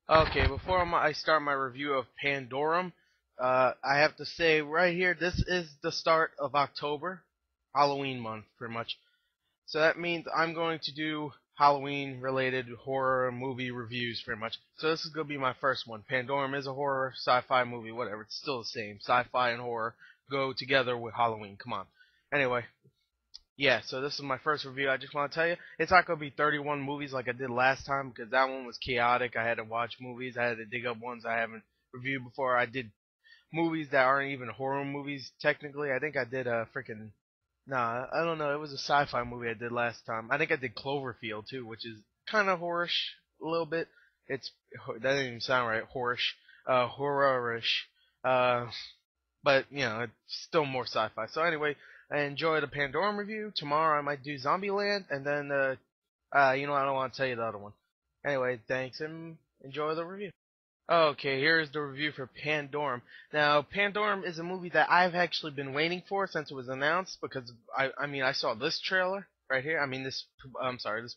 Okay, before I start my review of Pandorum, I have to say right here, this is the start of October, Halloween month, pretty much. So that means I'm going to do Halloween related horror movie reviews, pretty much. So this is going to be my first one. Pandorum is a horror, sci-fi movie, whatever. It's still the same. Sci-fi and horror go together with Halloween. Come on. Anyway, yeah, so this is my first review. I just want to tell you, it's not going to be 31 movies like I did last time because that one was chaotic. I had to watch movies. I had to dig up ones I haven't reviewed before. I did movies that aren't even horror movies, technically. I think I did a freaking. Nah, I don't know. It was a sci fi movie I did last time. I think I did Cloverfield, too, which is kind of horrorish a little bit. It's. That didn't even sound right. Horrorish. Horrorish. Uh, but it's still more sci-fi. So anyway, I enjoyed the Pandorum review. Tomorrow I might do Zombieland, and then I don't want to tell you the other one. Anyway, thanks and enjoy the review. Okay, here's the review for Pandorum. Now, Pandorum is a movie that I've actually been waiting for since it was announced because I saw this trailer right here. This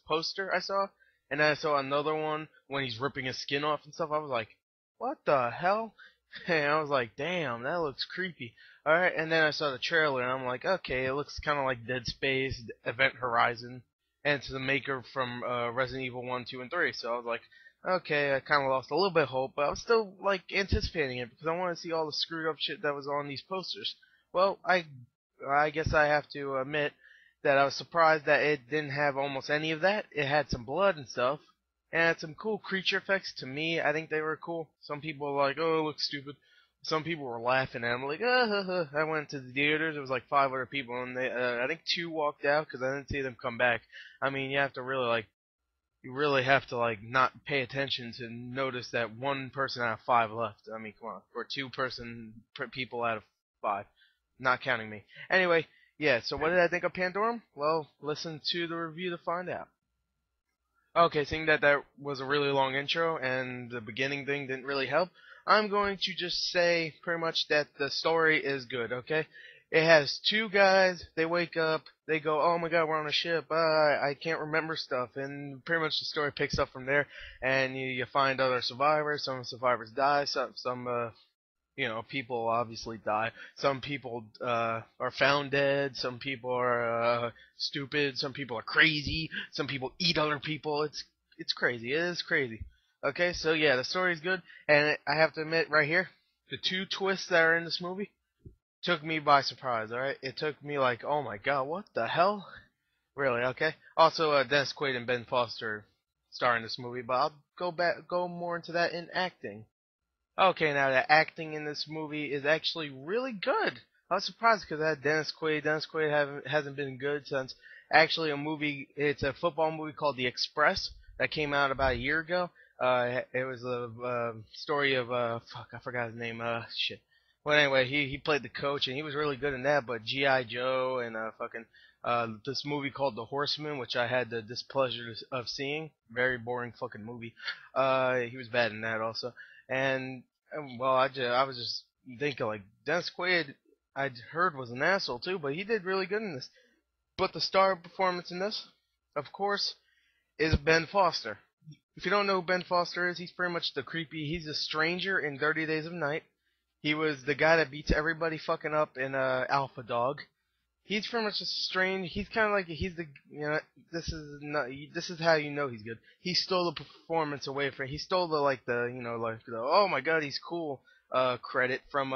poster I saw, and then I saw another one when he's ripping his skin off and stuff. I was like, what the hell? And I was like, damn, that looks creepy. All right, and then I saw the trailer, and I'm like, okay, it looks kind of like Dead Space, Event Horizon, and it's the maker from Resident Evil 1, 2, and 3. So I was like, okay, I kind of lost a little bit of hope, but I was still like anticipating it because I want to see all the screwed up shit that was on these posters. Well, I guess I have to admit that I was surprised that it didn't have almost any of that. It had some blood and stuff, and it had some cool creature effects. To me, I think they were cool. Some people were like, "Oh, it looks stupid." Some people were laughing at them, like, I went to the theaters. It was like 500 people, and I think two walked out because I didn't see them come back. I mean, you really have to like not pay attention to notice that one person out of five left. I mean, come on, or people out of five, not counting me. Anyway, yeah. So what did I think of Pandorum? Well, listen to the review to find out. Okay, seeing that that was a really long intro and the beginning thing didn't really help, I'm going to just say pretty much that the story is good, okay? It has two guys, they wake up, they go, oh my god, we're on a ship, I can't remember stuff, and pretty much the story picks up from there, and you find other survivors, some survivors die, some people obviously die. Some people are found dead. Some people are stupid. Some people are crazy. Some people eat other people. It's crazy. It is crazy. Okay, so yeah, the story's good, and I have to admit right here, the two twists that are in this movie took me by surprise. All right, it took me like, oh my god, what the hell? Really? Okay. Also, Dennis Quaid and Ben Foster star in this movie, but I'll go more into that in acting. Okay, now the acting in this movie is actually really good. I was surprised because I had Dennis Quaid. Dennis Quaid hasn't been good since actually a movie. It's a football movie called The Express that came out about a year ago. It was a story of fuck, I forgot his name. Shit. Well, anyway, he played the coach and he was really good in that. But GI Joe and fucking this movie called The Horseman, which I had the displeasure of seeing. Very boring fucking movie. He was bad in that also. And I was just thinking like Dennis Quaid, I'd heard was an asshole too, but he did really good in this. But the star performance in this, of course, is Ben Foster. If you don't know who Ben Foster is, he's pretty much the creepy. He's a stranger in 30 Days of Night. He was the guy that beats everybody fucking up in Alpha Dog. He's pretty much a strange. He's kind of like he's the this is how you know he's good. He stole the performance away from. He stole the oh my god he's cool credit from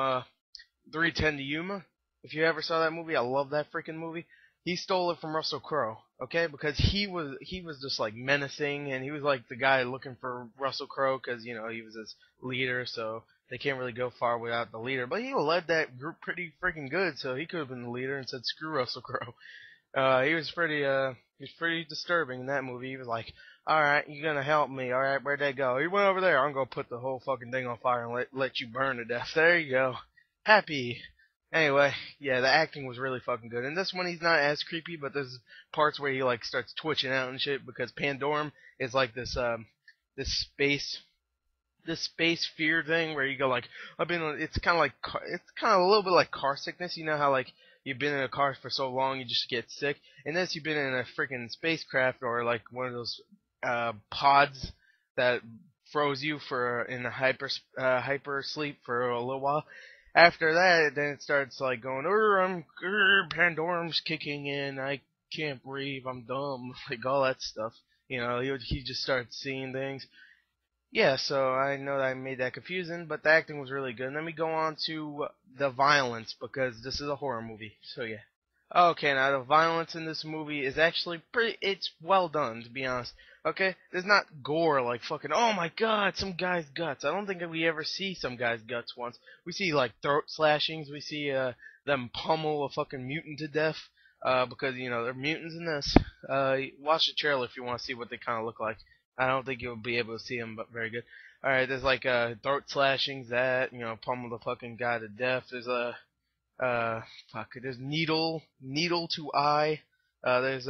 310 to Yuma. If you ever saw that movie, I love that freaking movie. He stole it from Russell Crowe, okay? Because he was just like menacing, and he was like the guy looking for Russell Crowe because he was his leader, so they can't really go far without the leader. But he led that group pretty freaking good, so he could have been the leader and said screw Russell Crowe. He was pretty disturbing in that movie. He was like, all right, you're gonna help me. All right, where'd they go? He went over there. I'm gonna put the whole fucking thing on fire and let you burn to death. There you go. Happy. Anyway, yeah, the acting was really fucking good. And this one, he's not as creepy, but there's parts where he like starts twitching out and shit because Pandorum is like this space fear thing where you go like it's kind of like it's kind of a little bit like car sickness. You know how like you've been in a car for so long you just get sick. And this you've been in a freaking spacecraft or like one of those pods that froze you for in a hyper sleep for a little while. After that, then it starts like going, Pandorum's kicking in. I can't breathe. I'm dumb. Like all that stuff. He just starts seeing things. Yeah, so I know that I made that confusing, but the acting was really good. And then we go on to the violence because this is a horror movie. So yeah. Okay, now the violence in this movie is actually it's well done, to be honest. Okay? There's not gore like fucking, oh my god, some guy's guts. I don't think that we ever see some guy's guts once. We see like throat slashings, we see them pummel a fucking mutant to death, because, they're mutants in this. Watch the trailer if you want to see what they kind of look like. I don't think you'll be able to see them, but very good. Alright, there's like throat slashings that, pummel the fucking guy to death. There's a there's needle to eye. There's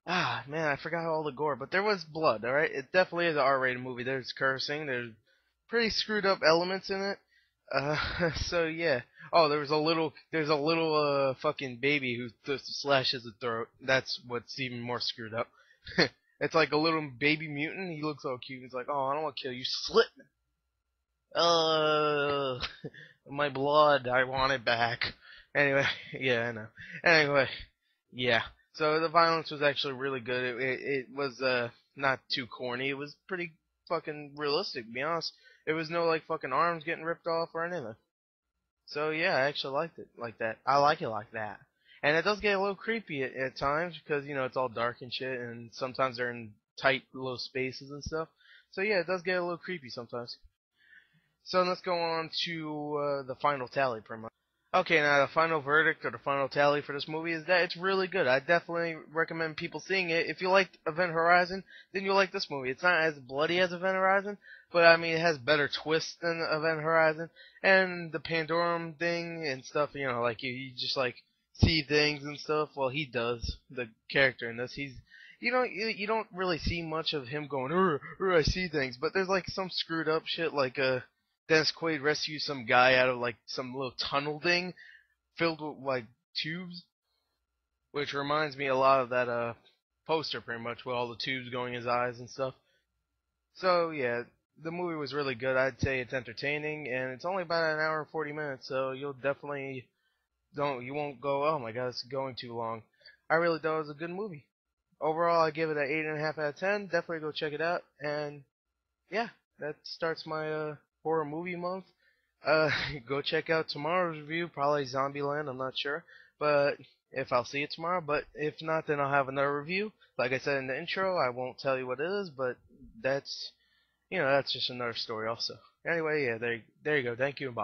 man, I forgot all the gore, but there was blood. All right, it definitely is an R-rated movie. There's cursing. There's pretty screwed up elements in it. So yeah. Oh, there's a little fucking baby who slashes the throat. That's what's even more screwed up. It's like a little baby mutant. He looks all cute. He's like, oh, I don't want to kill you. Slit me. My blood, I want it back. Anyway, yeah, I know. Anyway, yeah. So the violence was actually really good. It was not too corny. It was pretty fucking realistic, to be honest. There was no like fucking arms getting ripped off or anything. So yeah, I actually liked it like that. I like it like that. And it does get a little creepy at times because it's all dark and shit, and sometimes they're in tight little spaces and stuff. So yeah, it does get a little creepy sometimes. So let's go on to the final tally, pretty much. Okay, now the final verdict or the final tally for this movie is that it's really good. I definitely recommend people seeing it. If you liked Event Horizon, then you'll like this movie. It's not as bloody as Event Horizon, but I mean it has better twists than Event Horizon. And the Pandorum thing and stuff, like you just like see things and stuff. Well, he does, the character in this. You don't really see much of him going, I see things, but there's like some screwed up shit like Dennis Quaid rescues some guy out of like some little tunnel thing filled with like tubes, which reminds me a lot of that poster pretty much with all the tubes going in his eyes and stuff. So yeah, the movie was really good. I'd say it's entertaining and it's only about an hour and 40 minutes, so you'll definitely you won't go, oh my god, it's going too long. I really thought it was a good movie. Overall, I give it an 8.5 out of 10. Definitely go check it out. And yeah, that starts my horror movie month. Go check out tomorrow's review, probably Zombieland, I'm not sure. But if I'll see it tomorrow, but if not, then I'll have another review. Like I said in the intro, I won't tell you what it is, but that's just another story also. Anyway, yeah, there you go. Thank you and bye.